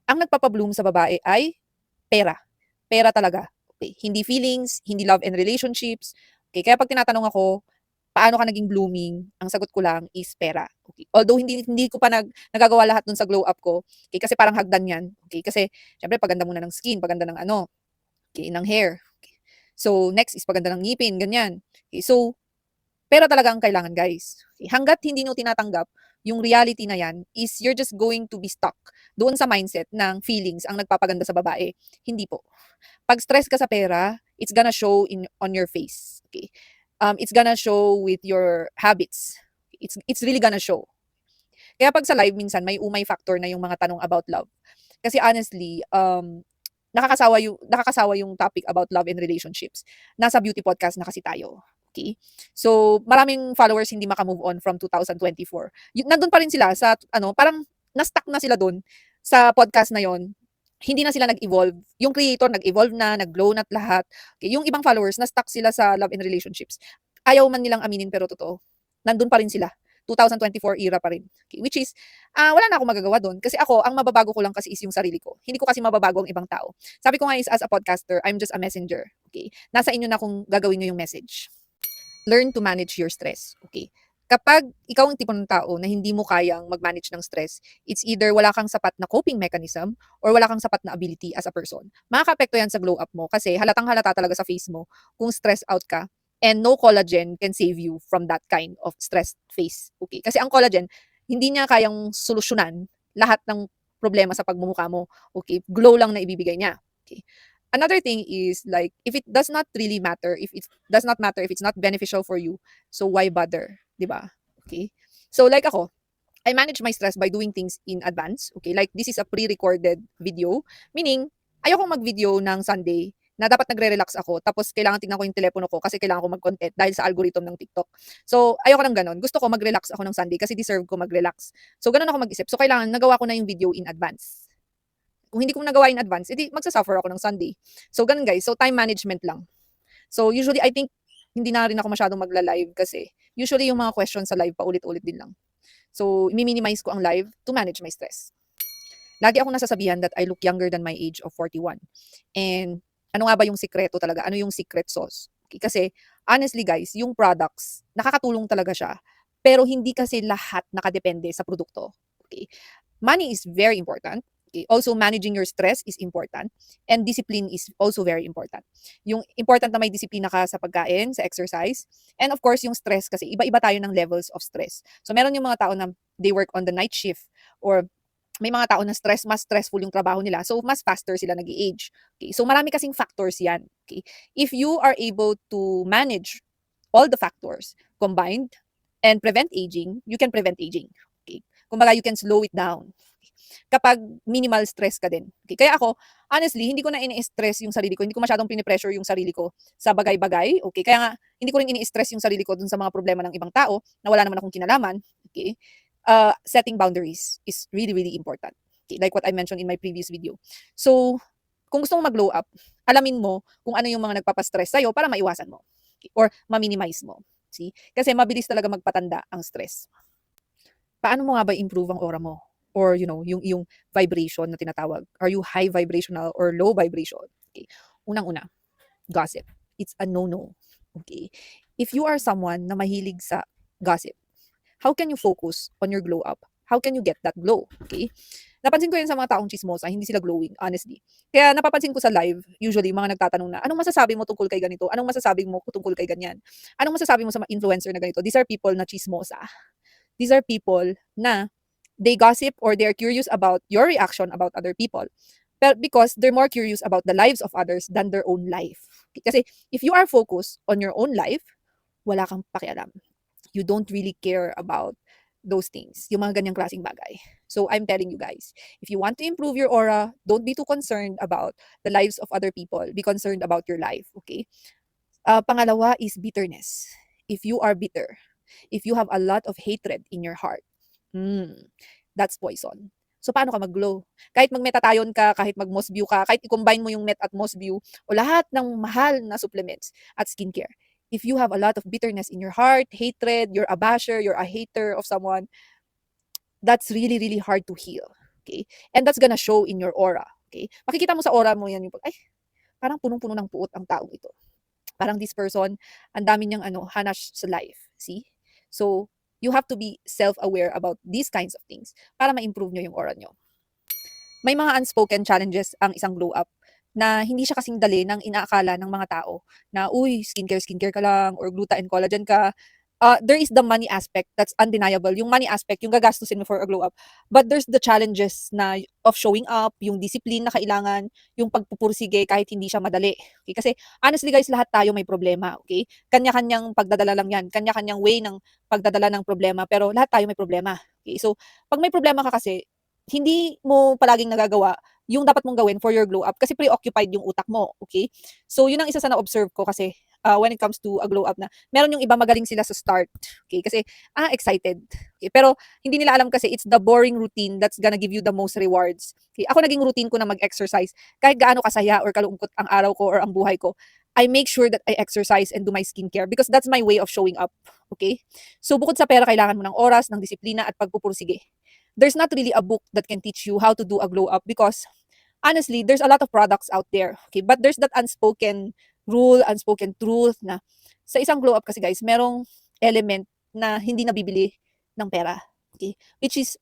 ang nagpapa-bloom sa babae ay pera. Pera talaga. Okay. Hindi feelings, hindi love and relationships. Okay. Kaya pag tinatanong ako, paano ka naging blooming? Ang sagot ko lang is pera. Okay. Although hindi ko pa nagagawa lahat dun sa glow up ko. Okay. Kasi parang hagdan yan. Okay. Kasi syempre paganda muna ng skin, paganda ng ano, okay, ng hair. Okay. So next is paganda ng ngipin, ganyan. Okay. So pera talaga ang kailangan, guys. Okay. Hangga't hindi nyo tinatanggap yung reality na yan is you're just going to be stuck doon sa mindset ng feelings ang nagpapaganda sa babae. Hindi po. Pag stress ka sa pera, it's gonna show on your face. Okay? It's gonna show with your habits. It's really gonna show. Kaya pag sa live minsan may umay factor na yung mga tanong about love. Kasi honestly, nakakasawa yung topic about love and relationships. Nasa beauty podcast na kasi tayo. Okay? So, maraming followers hindi maka-move on from 2024. Nandun pa rin sila sa ano, parang na-stuck na sila doon sa podcast na yon. Hindi na sila nag-evolve. Yung creator nag-evolve na, nag-glow na't lahat. Okay, yung ibang followers na-stuck sila sa love and relationships. Ayaw man nilang aminin pero totoo. Nandun pa rin sila. 2024 era pa rin. Okay, which is, wala na akong magagawa doon. Kasi ako, ang mababago ko lang kasi is yung sarili ko. Hindi ko kasi mababago ang ibang tao. Sabi ko nga is as a podcaster, I'm just a messenger. Okay? Nasa inyo na kung gagawin nyo yung message. Learn to manage your stress. Okay? Kapag ikaw ang tipo ng tao na hindi mo kayang mag-manage ng stress, it's either wala kang sapat na coping mechanism or wala kang sapat na ability as a person. Makaka-apekto yan sa glow up mo kasi halatang halata talaga sa face mo kung stress out ka, and no collagen can save you from that kind of stressed face. Okay? Kasi ang collagen, hindi niya kayang solusyonan lahat ng problema sa pagmumukha mo. Okay? Glow lang na ibibigay niya. Okay? Another thing is like if it does not really matter, if it does not matter, if it's not beneficial for you, so why bother, 'di ba? Okay? So like ako, I manage my stress by doing things in advance. Okay? Like this is a pre-recorded video, meaning ayoko mag-video ng Sunday na dapat nagre-relax ako tapos kailangan tingnan ko yung telepono ko kasi kailangan ko mag-content dahil sa algorithm ng TikTok. So, ayoko ng gano'n. Gusto ko mag-relax ako ng Sunday kasi deserve ko mag-relax. So, gano'n ako mag-isip. So, kailangan nagawa ko na yung video in advance. Kung hindi ko nagawa in advance, edi magsa-suffer ako ng Sunday. So, ganun guys. So, time management lang. So, usually, I think, hindi na rin ako masyadong magla-live kasi usually yung mga questions sa live paulit-ulit din lang. So, minimize ko ang live to manage my stress. Lagi akong nasasabihan that I look younger than my age of 41. And ano nga ba yung sikreto talaga? Ano yung secret sauce? Okay, kasi honestly guys, yung products, nakakatulong talaga siya. Pero hindi kasi lahat nakadepende sa produkto. Okay? Money is very important. Okay? Also, managing your stress is important. And discipline is also very important. Yung important na may disiplina ka sa pagkain, sa exercise. And of course, yung stress kasi iba-iba tayo ng levels of stress. So, meron yung mga tao na they work on the night shift or may mga tao na mas stressful yung trabaho nila. So, mas faster sila nag-age. Okay? So, marami kasing factors yan. Okay? If you are able to manage all the factors combined and prevent aging, you can prevent aging. Okay? Kumbaga, you can slow it down. Okay? Kapag minimal stress ka din. Okay? Kaya ako, honestly, hindi ko na ini-stress yung sarili ko. Hindi ko masyadong pinipressure yung sarili ko sa bagay-bagay. Okay? Kaya nga, hindi ko rin ini-stress yung sarili ko dun sa mga problema ng ibang tao na wala naman akong kinalaman. Okay? Setting boundaries is really, really important. Okay, like what I mentioned in my previous video. So, kung gusto mo mag-glow up, alamin mo kung ano yung mga nagpapastress sa'yo para maiwasan mo. Okay, or ma-minimize mo. See? Kasi mabilis talaga magpatanda ang stress. Paano mo nga ba improve ang aura mo? Or, yung vibration na tinatawag. Are you high vibrational or low vibration? Okay. Unang-una, gossip. It's a no-no. Okay. If you are someone na mahilig sa gossip, how can you focus on your glow up? How can you get that glow? Okay? Napansin ko yun sa mga taong chismosa, hindi sila glowing, honestly. Kaya napapansin ko sa live, usually, mga nagtatanong na, anong masasabi mo tungkol kay ganito? Anong masasabi mo tungkol kay ganyan? Anong masasabi mo sa mga influencer na ganito? These are people na chismosa. These are people na they gossip or they're curious about your reaction about other people. But because they're more curious about the lives of others than their own life. Kasi if you are focused on your own life, wala kang pakialam. You don't really care about those things, yung mga ganyang klaseng bagay. So I'm telling you guys, if you want to improve your aura, don't be too concerned about the lives of other people. Be concerned about your life, okay? Pangalawa is bitterness. If you are bitter, if you have a lot of hatred in your heart, that's poison. So, paano ka mag-glow? Kahit mag-metatayon ka, kahit mag-Mosview ka, kahit i-combine mo yung Met at Mosview o lahat ng mahal na supplements at skincare, if you have a lot of bitterness in your heart, hatred, you're a basher, you're a hater of someone, that's really, really hard to heal. Okay? And that's gonna show in your aura. Okay? Makikita mo sa aura mo yan yung, ay, parang punong-puno ng puot ang taong ito. Parang this person, ang dami niyang hanash sa life. See? So, you have to be self-aware about these kinds of things para ma-improve nyo yung aura nyo. May mga unspoken challenges ang isang glow up na hindi siya kasing dali ng inaakala ng mga tao na, uy, skincare ka lang or gluta and collagen ka. There is the money aspect that's undeniable. Yung money aspect, yung gagastusin mo for a glow up. But there's the challenges na of showing up, yung discipline na kailangan, yung pagpupursige kahit hindi siya madali. Okay? Kasi honestly guys, lahat tayo may problema. Okay? Kanya-kanyang pagdadala lang yan. Kanya-kanyang way ng pagdadala ng problema. Pero lahat tayo may problema. Okay? So, pag may problema ka kasi, hindi mo palaging nagagawa yung dapat mong gawin for your glow up kasi preoccupied yung utak mo, okay? So, yun ang isa sa na-observe ko kasi when it comes to a glow up na meron yung iba magaling sila sa start, okay? Kasi, excited. Okay? Pero, hindi nila alam kasi it's the boring routine that's gonna give you the most rewards. Okay? Ako naging routine ko na mag-exercise. Kahit gaano kasaya or kalungkot ang araw ko or ang buhay ko, I make sure that I exercise and do my skincare because that's my way of showing up, okay? So, bukod sa pera, kailangan mo ng oras, ng disiplina at pagpupursige. There's not really a book that can teach you how to do a glow up because honestly, there's a lot of products out there. Okay, but there's that unspoken rule, unspoken truth na sa isang glow up kasi guys, merong element na hindi nabibili ng pera. Okay? Which is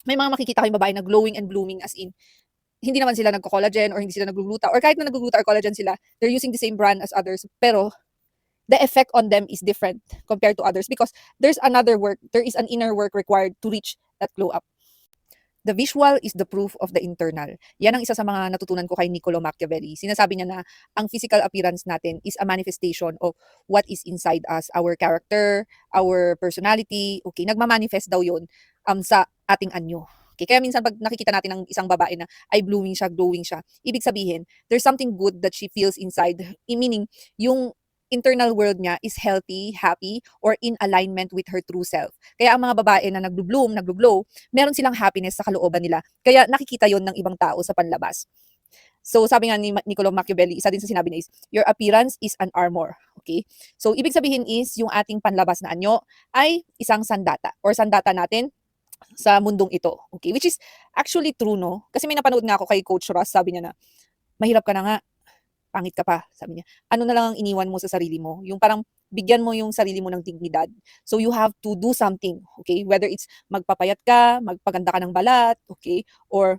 may mga makikita kayong babae na glowing and blooming as in hindi naman sila nagko-collagen or hindi sila nagluluta or kahit na nagluluta or collagen sila, they're using the same brand as others pero the effect on them is different compared to others because there's another work, there is an inner work required to reach that glow up. The visual is the proof of the internal. Yan ang isa sa mga natutunan ko kay Niccolo Machiavelli. Sinasabi niya na ang physical appearance natin is a manifestation of what is inside us, our character, our personality. Okay, nagmamanifest daw yun sa ating anyo. Okay, kaya minsan pag nakikita natin ng isang babae na ay blooming siya, glowing siya, ibig sabihin, there's something good that she feels inside. Meaning, yung internal world niya is healthy, happy, or in alignment with her true self. Kaya ang mga babae na nagbo-bloom, naglo-glow, meron silang happiness sa kalooban nila. Kaya nakikita yon ng ibang tao sa panlabas. So sabi nga ni Niccolo Machiavelli, isa din sa sinabi niya is, your appearance is an armor. Okay? So ibig sabihin is, yung ating panlabas na anyo ay isang sandata or sandata natin sa mundong ito. Okay? Which is actually true, no? Kasi may napanood nga ako kay Coach Ross, sabi niya na, mahirap ka na nga, pangit ka pa, sabi niya. Ano na lang ang iniwan mo sa sarili mo? Yung parang bigyan mo yung sarili mo ng dignidad. So you have to do something, okay? Whether it's magpapayat ka, magpaganda ka ng balat, okay? Or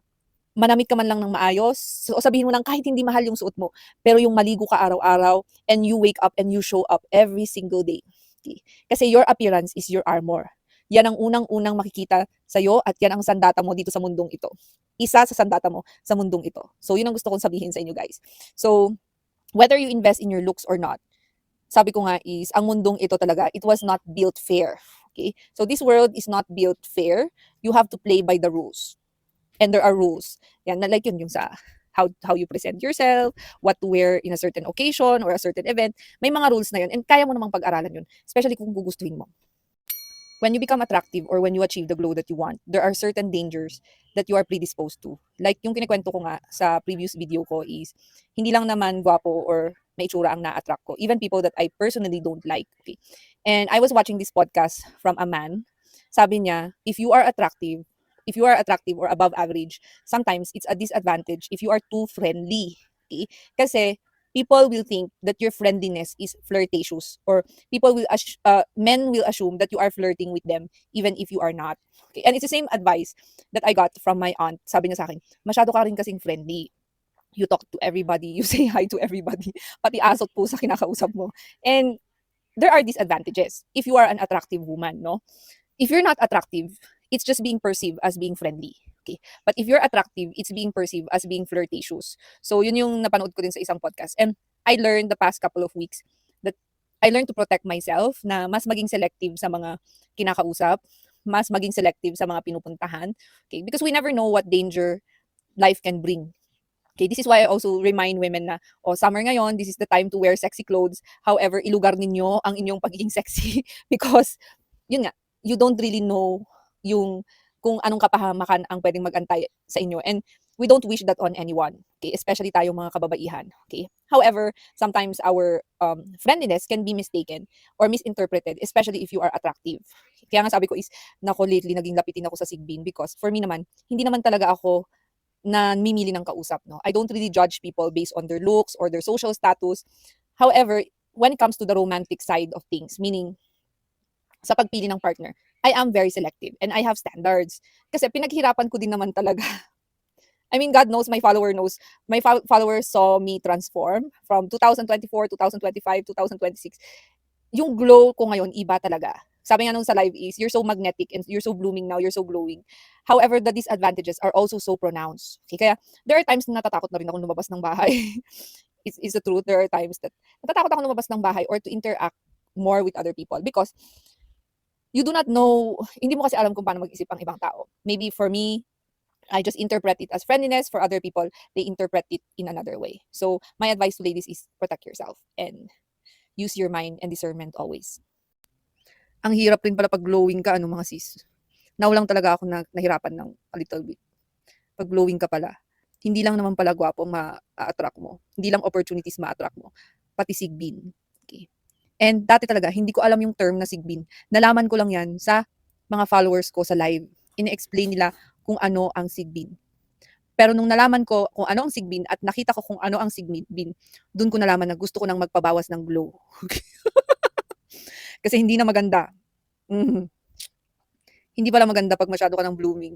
manamit ka man lang ng maayos. So sabihin mo lang kahit hindi mahal yung suot mo, pero yung maligo ka araw-araw and you wake up and you show up every single day. Okay? Kasi your appearance is your armor. Yan ang unang-unang makikita sa'yo at yan ang sandata mo dito sa mundong ito. Isa sa sandata mo sa mundong ito. So, yun ang gusto kong sabihin sa inyo guys. So, whether you invest in your looks or not, sabi ko nga is, ang mundong ito talaga, it was not built fair. Okay? So, this world is not built fair. You have to play by the rules. And there are rules. Yan, like yun yung sa how you present yourself, what to wear in a certain occasion or a certain event. May mga rules na yun. And kaya mo namang pag-aralan yun. Especially kung gugustuhin mo. When you become attractive or when you achieve the glow that you want, there are certain dangers that you are predisposed to. Like yung kinikwento ko nga sa previous video ko is, hindi lang naman gwapo or may itsura ang na-attract ko. Even people that I personally don't like. Okay? And I was watching this podcast from a man. Sabi niya, if you are attractive or above average, sometimes it's a disadvantage if you are too friendly. Okay? Kasi people will think that your friendliness is flirtatious or men will assume that you are flirting with them even if you are not. Okay? And it's the same advice that I got from my aunt. Sabi niya sa akin, masyado ka rin kasing friendly. You talk to everybody, you say hi to everybody, pati asot po sa kinakausap mo. And there are disadvantages if you are an attractive woman, no? If you're not attractive, it's just being perceived as being friendly. Okay. But if you're attractive, it's being perceived as being flirtatious. So, yun yung napanood ko din sa isang podcast. And I learned the past couple of weeks that I learned to protect myself na mas maging selective sa mga kinakausap, mas maging selective sa mga pinupuntahan. Okay. Because we never know what danger life can bring. Okay, this is why I also remind women na, summer ngayon, this is the time to wear sexy clothes. However, ilugar ninyo ang inyong pagiging sexy because, yun nga, you don't really know yung kung anong kapahamakan ang pwedeng mag-antay sa inyo. And we don't wish that on anyone, okay? Especially tayong mga kababaihan, okay? However, sometimes our friendliness can be mistaken or misinterpreted, especially if you are attractive. Kaya nga sabi ko is, nako, lately naging lapitin ako sa Sigbin because for me naman, hindi naman talaga ako na mimili ng kausap, no? I don't really judge people based on their looks or their social status. However, when it comes to the romantic side of things, meaning sa pagpili ng partner, I am very selective and I have standards. Kasi pinaghirapan ko din naman talaga. I mean, God knows, my follower knows. My followers saw me transform from 2024, 2025, 2026. Yung glow ko ngayon, iba talaga. Sabi nga nung sa live is, you're so magnetic and you're so blooming now, you're so glowing. However, the disadvantages are also so pronounced. Okay, kaya there are times na natatakot na rin ako lumabas ng bahay. It's the truth. There are times that natatakot ako lumabas ng bahay or to interact more with other people because you do not know, hindi mo kasi alam kung paano mag-isip ang ibang tao. Maybe for me, I just interpret it as friendliness. For other people, they interpret it in another way. So my advice to ladies is protect yourself and use your mind and discernment always. Ang hirap rin pala pag glowing ka, ano mga sis. Now lang talaga ako nahirapan ng a little bit. Pag glowing ka pala, hindi lang naman pala gwapo ma-attract mo. Hindi lang opportunities ma-attract mo. Pati sigbin. Okay. And dati talaga, hindi ko alam yung term na sigbin. Nalaman ko lang yan sa mga followers ko sa live. Ine-explain nila kung ano ang sigbin. Pero nung nalaman ko kung ano ang sigbin at nakita ko kung ano ang sigbin, dun ko nalaman na gusto ko nang magpabawas ng glow. Kasi hindi na maganda. Mhm. Hindi pala maganda pag masyado ka ng blooming.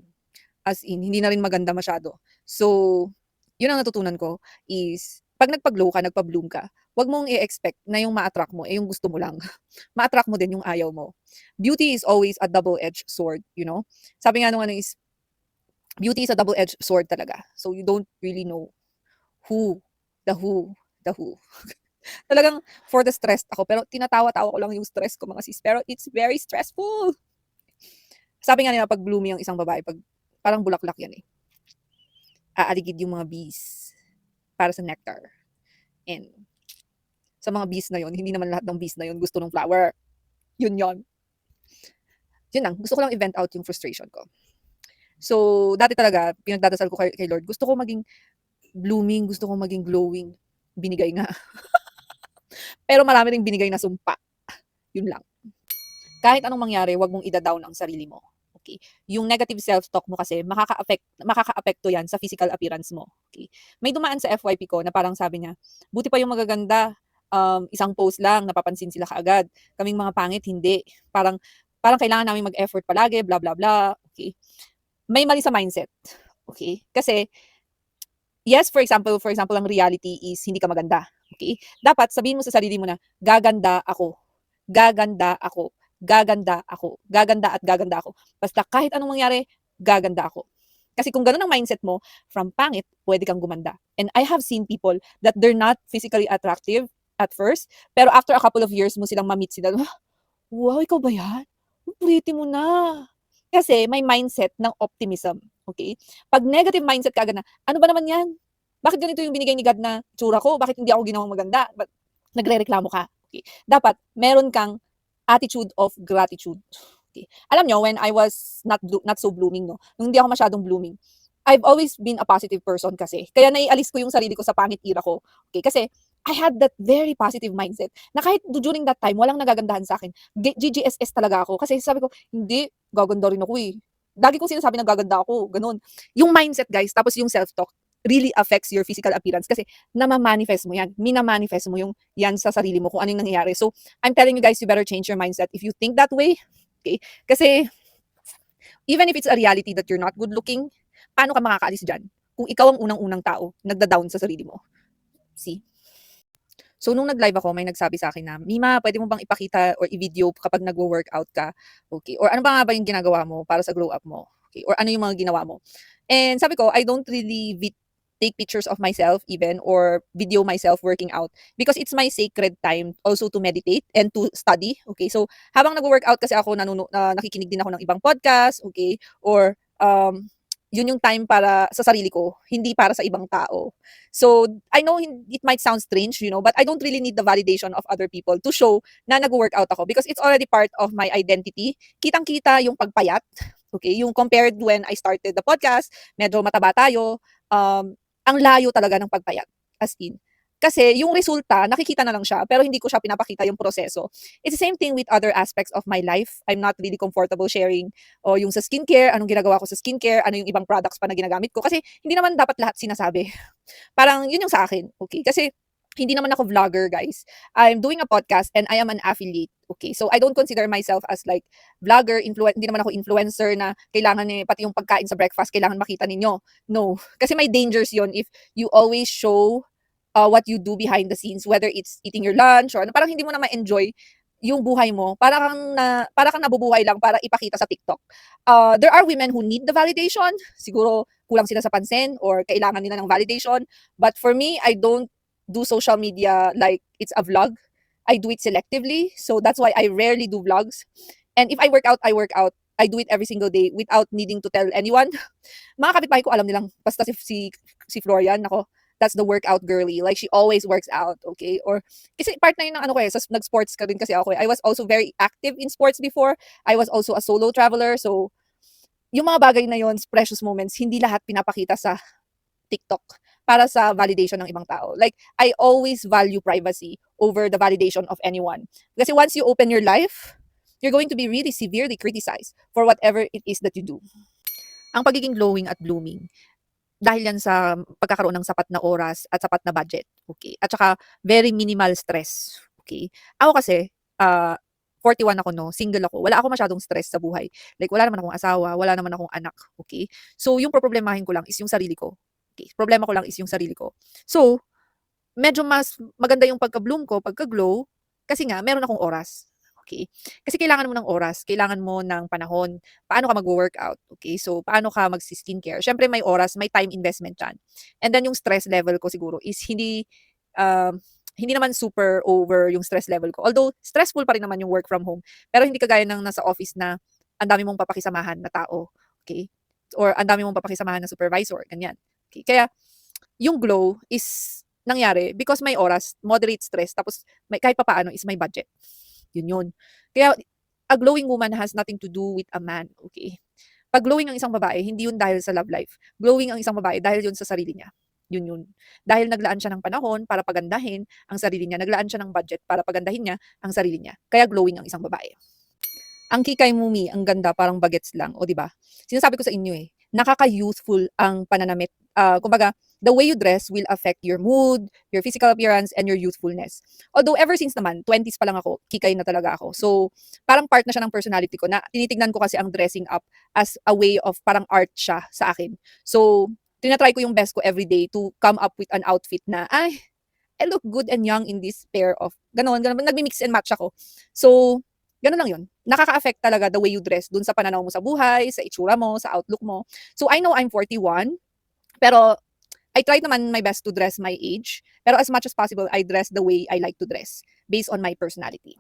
As in, hindi na rin maganda masyado. So, yun ang natutunan ko is, pag nagpa-glow ka, nagpa-bloom ka, wag mong i-expect na yung ma-attract mo, yung gusto mo lang. Ma-attract mo din yung ayaw mo. Beauty is always a double-edged sword, you know? Sabi nga nung ano is, beauty is a double-edged sword talaga. So, you don't really know who. Talagang for the stressed ako. Pero tinatawa-tawa ko lang yung stress ko mga sis. Pero it's very stressful. Sabi nga nila pag bloomy ang isang babae, pag parang bulaklak yan eh. Aaligid yung mga bees para sa nectar. And sa mga bees na yon, hindi naman lahat ng bees na yon gusto ng flower. Yun yon. Yun lang. Gusto ko lang i-vent out yung frustration ko. So, dati talaga, pinagdadasal ko kay Lord. Gusto ko maging blooming, gusto ko maging glowing. Binigay nga. Pero marami ring binigay na sumpa. Yun lang. Kahit anong mangyari, wag mong ida-down ang sarili mo. Okay? Yung negative self-talk mo kasi, makaka-apekto yan sa physical appearance mo. Okay? May dumaan sa FYP ko na parang sabi niya, buti pa yung magaganda, isang post lang, napapansin sila kaagad. Kaming mga pangit, hindi. Parang kailangan namin mag-effort palagi, blah, blah, blah. Okay? May mali sa mindset. Okay? Kasi, yes, for example, ang reality is hindi ka maganda. Okay? Dapat sabihin mo sa sarili mo na, gaganda ako. Gaganda ako. Gaganda ako. Gaganda at gaganda ako. Basta kahit anong mangyari, gaganda ako. Kasi kung ganun ang mindset mo, from pangit, pwede kang gumanda. And I have seen people that they're not physically attractive at first, pero after a couple of years mo silang ma-meet sila, wow, ikaw ba yan? Pretty mo na. Kasi may mindset ng optimism. Okay? Pag negative mindset ka agad na, ano ba naman yan? Bakit ganito yung binigay ni God na tsura ko? Bakit hindi ako ginawang maganda? Nagre-reklamo ka. Okay? Dapat, meron kang attitude of gratitude. Okay. Alam nyo, when I was not so blooming, no? Nung hindi ako masyadong blooming, I've always been a positive person kasi. Kaya naialis ko yung sarili ko sa pangit era ko. Okay? Kasi I had that very positive mindset na kahit during that time, walang nagagandahan sa akin. GGSS talaga ako. Kasi sabi ko, hindi, gaganda rin ako eh. Lagi kong sinasabi na gaganda ako. Ganun. Yung mindset, guys, tapos yung self-talk, really affects your physical appearance kasi namamanifest mo yan. Minamanifest mo yung yan sa sarili mo kung ano yung nangyayari. So, I'm telling you guys, you better change your mindset if you think that way. Okay? Kasi, even if it's a reality that you're not good looking, paano ka makakaalis dyan? Kung ikaw ang unang-unang tao, nagda-down sa sarili mo. See? So, nung nag-live ako, may nagsabi sa akin na, Mima, pwede mo bang ipakita or i-video kapag nagwo-workout ka? Okay? Or ano ba nga ba yung ginagawa mo para sa glow up mo? Okay? Or ano yung mga ginawa mo? And sabi ko, I don't really take pictures of myself even or video myself working out because it's my sacred time also to meditate and to study. Okay? So, habang nagwo-workout kasi ako, nakikinig din ako ng ibang podcast, okay? Or, yun yung time para sa sarili ko, hindi para sa ibang tao. So, I know it might sound strange, you know, but I don't really need the validation of other people to show na nag-workout ako because it's already part of my identity. Kitang-kita yung pagpayat, okay? Yung compared when I started the podcast, medyo mataba tayo. ang layo talaga ng pagpayat, as in. Kasi yung resulta, nakikita na lang siya, pero hindi ko siya pinapakita yung proseso. It's the same thing with other aspects of my life. I'm not really comfortable sharing o yung sa skincare, anong ginagawa ko sa skincare, ano yung ibang products pa na ginagamit ko. Kasi hindi naman dapat lahat sinasabi. Parang yun yung sa akin, okay? Kasi hindi naman ako vlogger, guys. I'm doing a podcast and I am an affiliate. Okay, so I don't consider myself as like vlogger, hindi naman ako influencer na kailangan pati yung pagkain sa breakfast, kailangan makita ninyo. No, kasi may dangers yon if you always show what you do behind the scenes, whether it's eating your lunch or ano, parang hindi mo na ma-enjoy yung buhay mo. Para kang nabubuhay lang para ipakita sa TikTok. There are women who need the validation. Siguro kulang sila sa pansin or kailangan nila ng validation. But for me, I don't do social media like it's a vlog. I do it selectively. So that's why I rarely do vlogs. And if I work out, I work out. I do it every single day without needing to tell anyone. Mga kapitbahay ko alam nilang basta si Florian, ako, that's the workout girly. Like she always works out, okay? Or kasi part na yun ng ano ko sa nag-sports ka rin kasi ako. I was also very active in sports before. I was also a solo traveler. So yung mga bagay na yun, precious moments, hindi lahat pinapakita sa TikTok para sa validation ng ibang tao. Like, I always value privacy over the validation of anyone. Kasi once you open your life, you're going to be really severely criticized for whatever it is that you do. Ang pagiging glowing at blooming, dahil yan sa pagkakaroon ng sapat na oras at sapat na budget. Okay? At saka, very minimal stress. Okay? Ako kasi, 41 ako, no? Single ako. Wala ako masyadong stress sa buhay. Like, wala naman akong asawa, wala naman akong anak. Okay? So, yung problemahin ko lang is yung sarili ko. Okay? Problema ko lang is yung sarili ko. So, medyo mas maganda yung pagka-bloom ko, pagka-glow, kasi nga, meron akong oras. Okay? Kasi kailangan mo ng oras, kailangan mo ng panahon. Paano ka mag-workout? Okay? So, paano ka mag-skincare? Syempre, may oras, may time investment dyan. And then, yung stress level ko siguro is hindi naman super over yung stress level ko. Although, stressful pa rin naman yung work from home. Pero hindi kagaya ng nasa office na ang dami mong papakisamahan na tao. Okay? Or ang dami mong papakisamahan na supervisor. Ganyan. Okay? Kaya, yung glow is nangyari because may oras, moderate stress, tapos kahit papaano is may budget. Yun yun. Kaya, a glowing woman has nothing to do with a man. Okay? Pag glowing ang isang babae, hindi yun dahil sa love life. Glowing ang isang babae dahil yun sa sarili niya. Yun yun. Dahil naglaan siya ng panahon para pagandahin ang sarili niya. Naglaan siya ng budget para pagandahin niya ang sarili niya. Kaya glowing ang isang babae. Ang Kikay Mumi, ang ganda, parang bagets lang. O, di ba? Sinasabi ko sa inyo nakaka-youthful ang pananamit. Kumbaga, the way you dress will affect your mood, your physical appearance, and your youthfulness. Although ever since naman, 20s pa lang ako, kikay na talaga ako. So, parang part na siya ng personality ko na tinitignan ko kasi ang dressing up as a way of parang art siya sa akin. So, tinatry ko yung best ko every day to come up with an outfit na, I look good and young in this pair of, ganon. Nagmi-mix and match ako. So, ganun lang yun. Nakaka-affect talaga the way you dress dun sa pananaw mo sa buhay, sa itsura mo, sa outlook mo. So, I know I'm 41, pero I try naman my best to dress my age. Pero as much as possible, I dress the way I like to dress based on my personality.